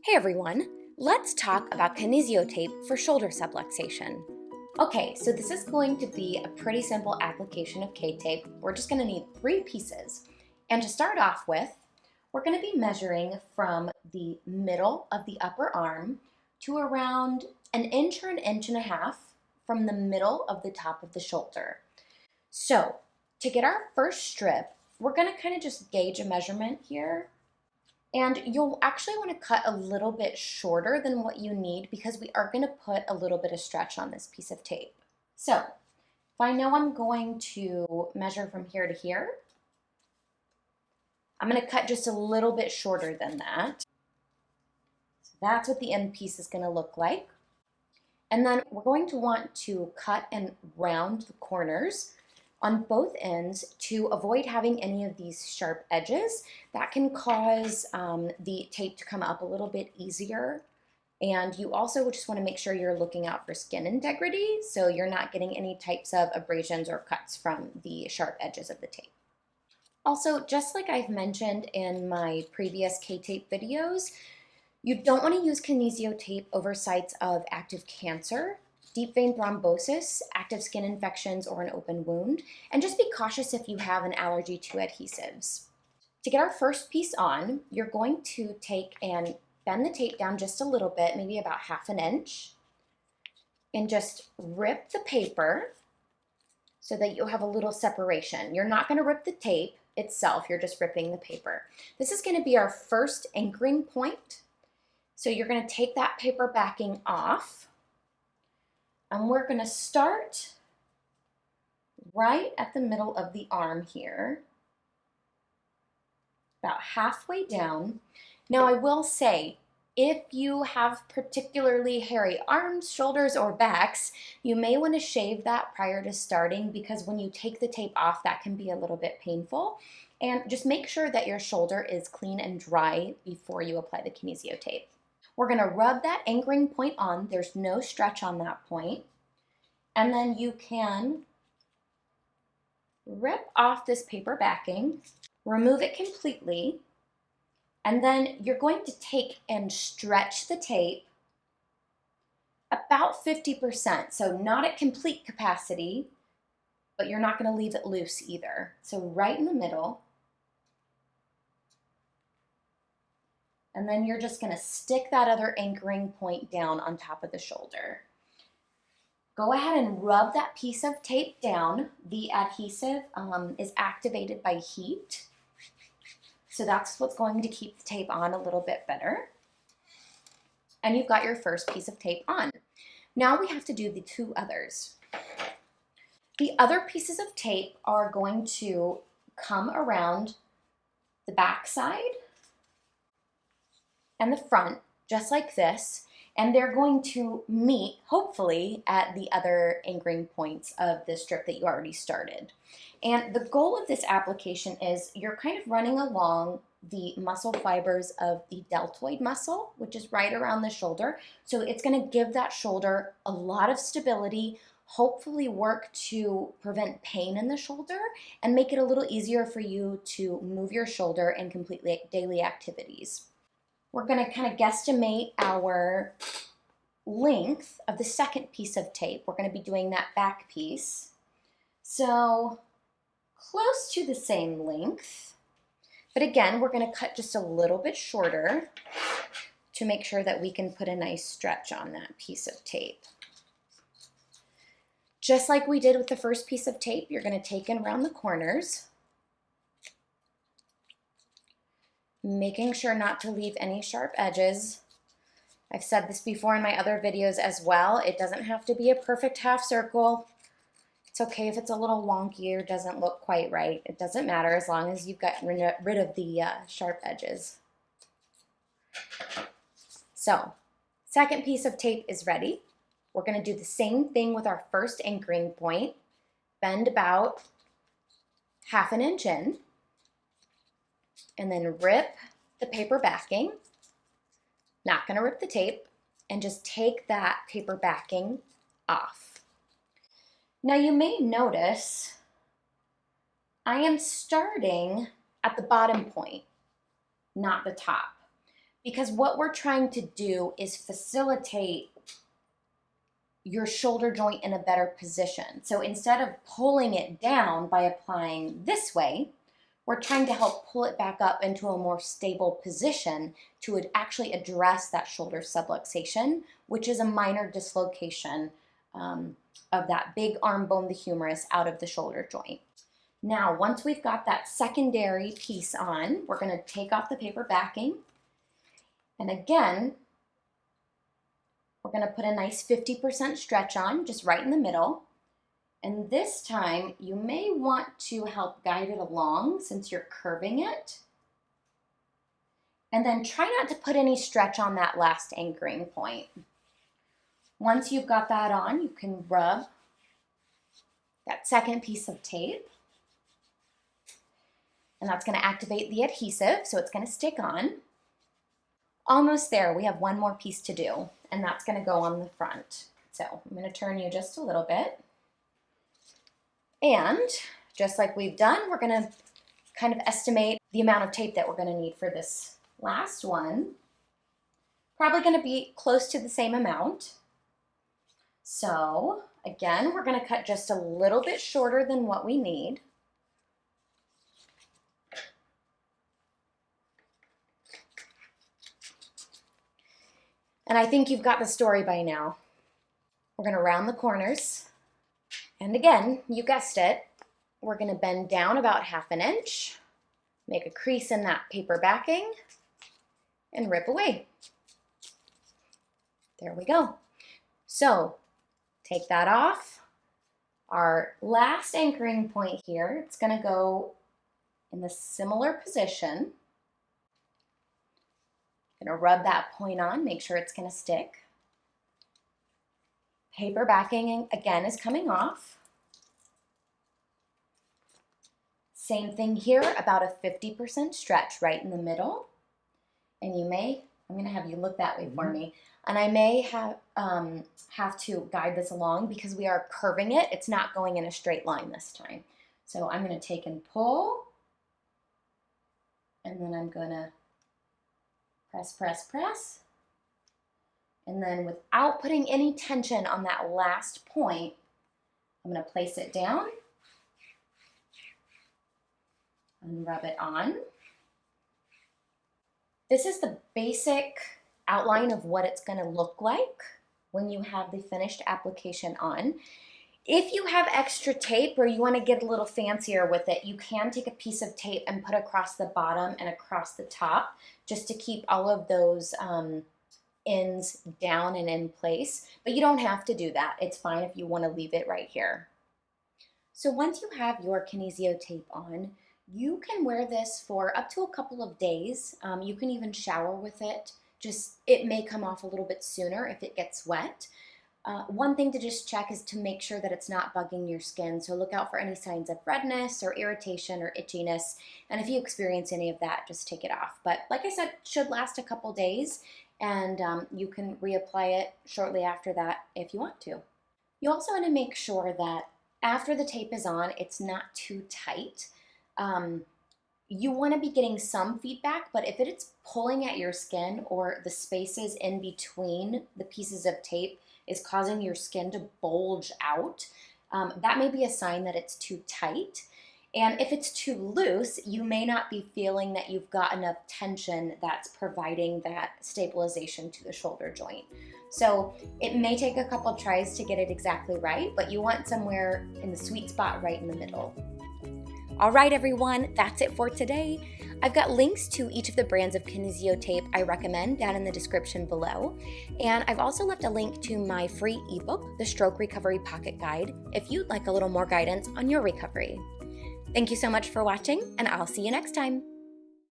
Hey everyone, let's talk about Kinesio tape for shoulder subluxation. Okay, so this is going to be a pretty simple application of K-tape. We're just going to need 3 pieces. And to start off with, we're going to be measuring from the middle of the upper arm to around an inch or an inch and a half from the middle of the top of the shoulder. So to get our first strip, we're going to kind of just gauge a measurement here. And you'll actually want to cut a little bit shorter than what you need because we are going to put a little bit of stretch on this piece of tape. So if I know I'm going to measure from here to here, I'm going to cut just a little bit shorter than that. So that's what the end piece is going to look like. And then we're going to want to cut and round the corners on both ends to avoid having any of these sharp edges. That can cause the tape to come up a little bit easier. And you also just want to make sure you're looking out for skin integrity, so you're not getting any types of abrasions or cuts from the sharp edges of the tape. Also, just like I've mentioned in my previous K-tape videos, you don't want to use Kinesio tape over sites of active cancer, deep vein thrombosis, active skin infections, or an open wound, and just be cautious if you have an allergy to adhesives. To get our first piece on, you're going to take and bend the tape down just a little bit, maybe about ½ inch, and just rip the paper so that you'll have a little separation. You're not going to rip the tape itself, you're just ripping the paper. This is going to be our first anchoring point. So you're going to take that paper backing off, and we're going to start right at the middle of the arm here, about halfway down. Now I will say, if you have particularly hairy arms, shoulders, or backs, you may want to shave that prior to starting, because when you take the tape off, that can be a little bit painful. And just make sure that your shoulder is clean and dry before you apply the Kinesio tape. We're going to rub that anchoring point on. There's no stretch on that point. And then you can rip off this paper backing, remove it completely, and then you're going to take and stretch the tape about 50%. So not at complete capacity, but you're not going to leave it loose either. So right in the middle. And then you're just going to stick that other anchoring point down on top of the shoulder. Go ahead and rub that piece of tape down. The adhesive is activated by heat, so that's what's going to keep the tape on a little bit better. And you've got your first piece of tape on. Now we have to do the 2 others. The other pieces of tape are going to come around the back side and the front, just like this, and they're going to meet, hopefully, at the other anchoring points of the strip that you already started. And the goal of this application is you're kind of running along the muscle fibers of the deltoid muscle, which is right around the shoulder. So it's going to give that shoulder a lot of stability, hopefully work to prevent pain in the shoulder, and make it a little easier for you to move your shoulder and complete daily activities. We're going to kind of guesstimate our length of the second piece of tape. We're going to be doing that back piece. So close to the same length. But again, we're going to cut just a little bit shorter to make sure that we can put a nice stretch on that piece of tape. Just like we did with the first piece of tape, you're going to take and round the corners, making sure not to leave any sharp edges. I've said this before in my other videos as well. It doesn't have to be a perfect half circle. It's okay if it's a little wonky or doesn't look quite right. It doesn't matter as long as you've gotten rid of the sharp edges. So, second piece of tape is ready. We're going to do the same thing with our first anchoring point. Bend about ½ inch in, and then rip the paper backing. Not going to rip the tape, and just take that paper backing off. Now you may notice I am starting at the bottom point, not the top, because what we're trying to do is facilitate your shoulder joint in a better position. So instead of pulling it down by applying this way, we're trying to help pull it back up into a more stable position to actually address that shoulder subluxation, which is a minor dislocation of that big arm bone, the humerus, out of the shoulder joint. Now, once we've got that secondary piece on, we're going to take off the paper backing. And again, we're going to put a nice 50% stretch on, just right in the middle. And this time, you may want to help guide it along since you're curving it. And then try not to put any stretch on that last anchoring point. Once you've got that on, you can rub that second piece of tape. And that's going to activate the adhesive, so it's going to stick on. Almost there, we have one more piece to do, and that's going to go on the front. So I'm going to turn you just a little bit. And just like we've done, we're going to kind of estimate the amount of tape that we're going to need for this last one. Probably going to be close to the same amount. So again, we're going to cut just a little bit shorter than what we need. And I think you've got the story by now. We're going to round the corners. And again, you guessed it, we're going to bend down about 1/2 inch, make a crease in that paper backing, and rip away. There we go. So take that off. Our last anchoring point here, it's going to go in the similar position. Going to rub that point on, make sure it's going to stick. Paper backing again is coming off. Same thing here, about a 50% stretch right in the middle. And you may, I'm going to have you look that way for me, and I may have to guide this along because we are curving it. It's not going in a straight line this time. So I'm going to take and pull, and then I'm going to press, press, press. And then without putting any tension on that last point, I'm going to place it down and rub it on. This is the basic outline of what it's going to look like when you have the finished application on. If you have extra tape or you want to get a little fancier with it, you can take a piece of tape and put across the bottom and across the top just to keep all of those ends down and in place, but you don't have to do that. It's fine if you want to leave it right here. So once you have your Kinesio tape on, you can wear this for up to a couple of days. You can even shower with it. Just it may come off a little bit sooner if it gets wet. One thing to just check is to make sure that it's not bugging your skin. So look out for any signs of redness or irritation or itchiness. And if you experience any of that, just take it off. But like I said, it should last a couple days, and you can reapply it shortly after that if you want to. You also want to make sure that after the tape is on, it's not too tight. You want to be getting some feedback, but if it's pulling at your skin or the spaces in between the pieces of tape is causing your skin to bulge out, that may be a sign that it's too tight. And if it's too loose, you may not be feeling that you've got enough tension that's providing that stabilization to the shoulder joint. So it may take a couple tries to get it exactly right, but you want somewhere in the sweet spot right in the middle. All right, everyone, that's it for today. I've got links to each of the brands of Kinesio tape I recommend down in the description below. And I've also left a link to my free ebook, The Stroke Recovery Pocket Guide, if you'd like a little more guidance on your recovery. Thank you so much for watching, and I'll see you next time.